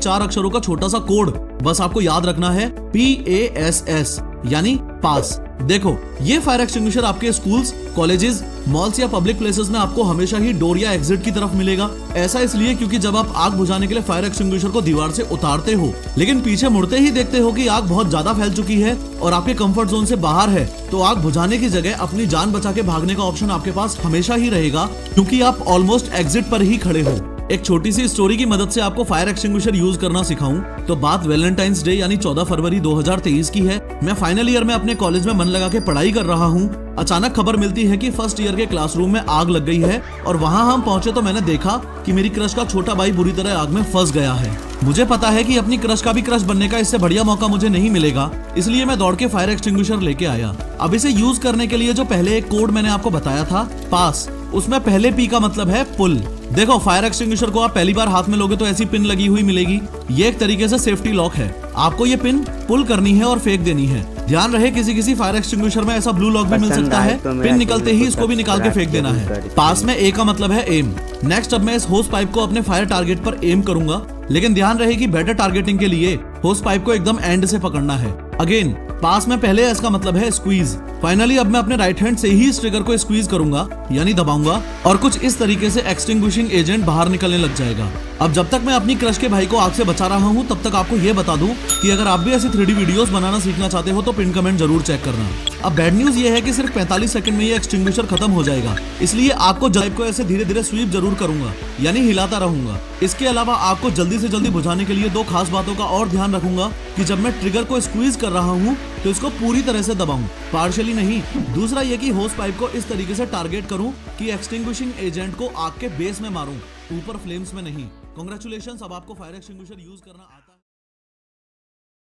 4 अक्षरों का छोटा सा कोड, बस आपको याद रखना है PASS यानी पास। देखो, ये फायर एक्सटिंग्विशर आपके स्कूल्स, कॉलेजेस, मॉल्स या पब्लिक प्लेसेस में आपको हमेशा ही डोर या एग्जिट की तरफ मिलेगा। ऐसा इसलिए क्योंकि जब आप आग बुझाने के लिए फायर एक्सटिंग्विशर को दीवार से उतारते हो, लेकिन पीछे मुड़ते ही देखते हो कि आग बहुत ज्यादा फैल चुकी है और आपके कंफर्ट जोन से बाहर है, तो आग बुझाने की जगह अपनी जान बचा के भागने का ऑप्शन आपके पास हमेशा ही रहेगा, क्योंकि आप ऑलमोस्ट एग्जिट पर ही खड़े हो। एक छोटी सी स्टोरी की मदद से आपको फायर एक्सटिंग्विशर यूज करना सिखाऊं तो बात वैलेंटाइंस डे यानी 14 फरवरी 2023 की है। मैं फाइनल ईयर में अपने कॉलेज में मन लगा के पढ़ाई कर रहा हूं। अचानक खबर मिलती है कि फर्स्ट ईयर के क्लासरूम में आग लग गई है और वहां हम पहुंचे तो मैंने देखा कि मेरी क्रश का छोटा भाई बुरी तरह आग में फंस गया है। मुझे पता है कि अपनी क्रश का भी क्रश बनने का इससे बढ़िया मौका मुझे नहीं मिलेगा, इसलिए मैं दौड़ के फायर एक्सटिंग्विशर लेके आया। अब इसे यूज करने के लिए जो पहले एक कोड मैंने आपको बताया था पास, उसमें पहले P का मतलब है पुल। देखो, फायर एक्सटिंग्विशर को आप पहली बार हाथ में लोगे तो ऐसी पिन लगी हुई मिलेगी। ये एक तरीके से सेफ्टी लॉक है। आपको ये पिन पुल करनी है और फेंक देनी है। ध्यान रहे, किसी फायर एक्सटिंग्विशर में ऐसा ब्लू लॉक भी मिल सकता है, पिन निकलते ही इसको भी निकाल के फेंक देना है। पास में A का मतलब है एम। नेक्स्ट, अब मैं इस होस पाइप को अपने फायर टारगेट पर एम करूंगा, लेकिन ध्यान रहे कि बेटर टारगेटिंग के लिए होस पाइप को एकदम एंड से पकड़ना है। अगेन, पास में पहले S का मतलब है स्क्वीज। फाइनली अब मैं अपने राइट हैंड से ही इस ट्रिगर को स्क्वीज करूंगा यानी दबाऊंगा और कुछ इस तरीके से एक्सटिंग्विशिंग एजेंट बाहर निकलने लग जाएगा। अब जब तक मैं अपनी क्रश के भाई को आग से बचा रहा हूं, तब तक आपको ये बता दूं कि अगर आप भी ऐसी 3D वीडियोस बनाना सीखना चाहते हो तो पिन कमेंट जरूर चेक करना। अब बैड न्यूज ये है कि सिर्फ 45 सेकंड में ये एक्सटिंग्विशर खत्म हो जाएगा, इसलिए आग को जब को ऐसे धीरे धीरे स्वीप जरूर करूंगा यानी हिलाता रहूंगा। इसके अलावा आग को जल्दी से जल्दी बुझाने के लिए 2 खास बातों का और ध्यान रखूंगा कि जब मैं ट्रिगर को स्क्वीज कर रहा हूँ तो इसको पूरी तरह से दबाऊं, पार्शियली नहीं। दूसरा ये कि होस पाइप को इस तरीके से टारगेट करूं कि एक्सटिंग्विशिंग एजेंट को आग के बेस में मारूं, ऊपर फ्लेम्स में नहीं। कांग्रेचुलेशंस, अब आपको फायर एक्सटिंग्विशर यूज करना आता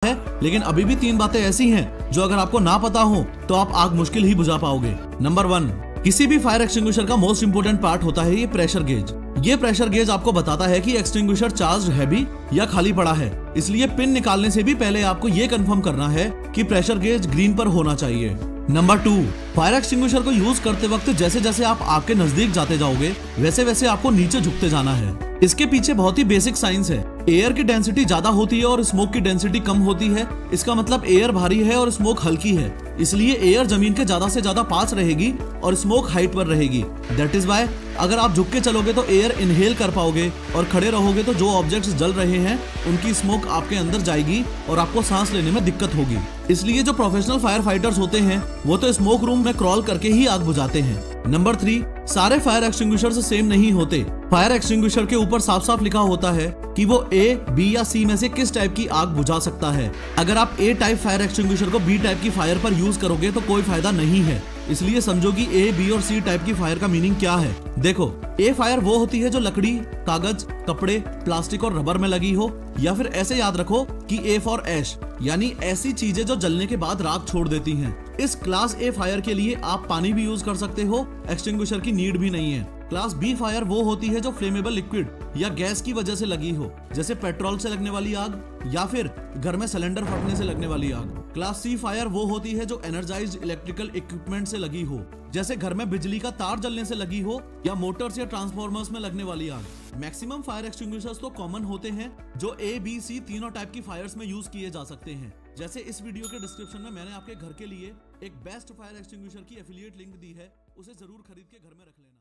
है। लेकिन अभी भी 3 बातें ऐसी हैं जो अगर आपको ना पता हो तो आप आग मुश्किल ही बुझा पाओगे। नंबर 1, किसी भी फायर एक्सटिंग्विशर का मोस्ट इंपोर्टेंट पार्ट होता है ये प्रेशर गेज। ये प्रेशर गेज आपको बताता है कि एक्सटिंग्विशर चार्ज्ड है भी या खाली पड़ा है, इसलिए पिन निकालने से भी पहले आपको ये कंफर्म करना है कि प्रेशर गेज ग्रीन पर होना चाहिए। नंबर 2, फायर एक्सटिंग्विशर को यूज करते वक्त जैसे जैसे आप आग के नजदीक जाते जाओगे वैसे वैसे आपको नीचे झुकते जाना है। इसके पीछे बहुत ही बेसिक साइंस है। एयर की डेंसिटी ज्यादा होती है और स्मोक की डेंसिटी कम होती है। इसका मतलब एयर भारी है और स्मोक हल्की है, इसलिए एयर जमीन के ज्यादा से ज्यादा पास रहेगी और स्मोक हाइट पर रहेगी। दैट इज वाई अगर आप झुक के चलोगे तो एयर इनहेल कर पाओगे और खड़े रहोगे तो जो ऑब्जेक्ट्स जल रहे हैं उनकी स्मोक आपके अंदर जाएगी और आपको सांस लेने में दिक्कत होगी। इसलिए जो प्रोफेशनल फायर फाइटर्स होते हैं वो तो स्मोक रूम में क्रॉल करके ही आग बुझाते हैं। नंबर 3, सारे फायर एक्सटिंग्विशर सेम नहीं होते। फायर एक्सटिंग्विशर के ऊपर साफ साफ लिखा होता है कि वो A, B या C में से किस टाइप की आग बुझा सकता है। अगर आप A टाइप फायर एक्सटिंग्विशर को B टाइप की फायर पर यूज करोगे तो कोई फायदा नहीं है। इसलिए समझो कि A, B और C टाइप की फायर का मीनिंग क्या है। देखो, A फायर वो होती है जो लकड़ी, कागज, कपड़े, प्लास्टिक और रबर में लगी हो, या फिर ऐसे याद रखो कि A फॉर ऐश यानी ऐसी चीजें जो जलने के बाद राख छोड़ देती हैं। इस क्लास A फायर के लिए आप पानी भी यूज कर सकते हो, एक्सटिंग्विशर की नीड भी नहीं है। क्लास B फायर वो होती है जो फ्लेमेबल लिक्विड या गैस की वजह से लगी हो, जैसे पेट्रोल से लगने वाली आग या फिर घर में सिलेंडर फटने से लगने वाली आग। क्लास C फायर वो होती है जो एनर्जाइज्ड इलेक्ट्रिकल इक्विपमेंट से लगी हो, जैसे घर में बिजली का तार जलने से लगी हो या मोटर्स या ट्रांसफॉर्मर्स में लगने वाली आग। मैक्सिमम फायर एक्सटिंग्विशर्स तो कॉमन होते हैं जो A, B, C तीनों टाइप की फायर्स में यूज किए जा सकते हैं। जैसे इस वीडियो के डिस्क्रिप्शन में मैंने आपके घर के लिए एक बेस्ट फायर एक्सटिंग्विशर की एफिलिएट लिंक दी है, उसे जरूर खरीद के घर में रख लेना।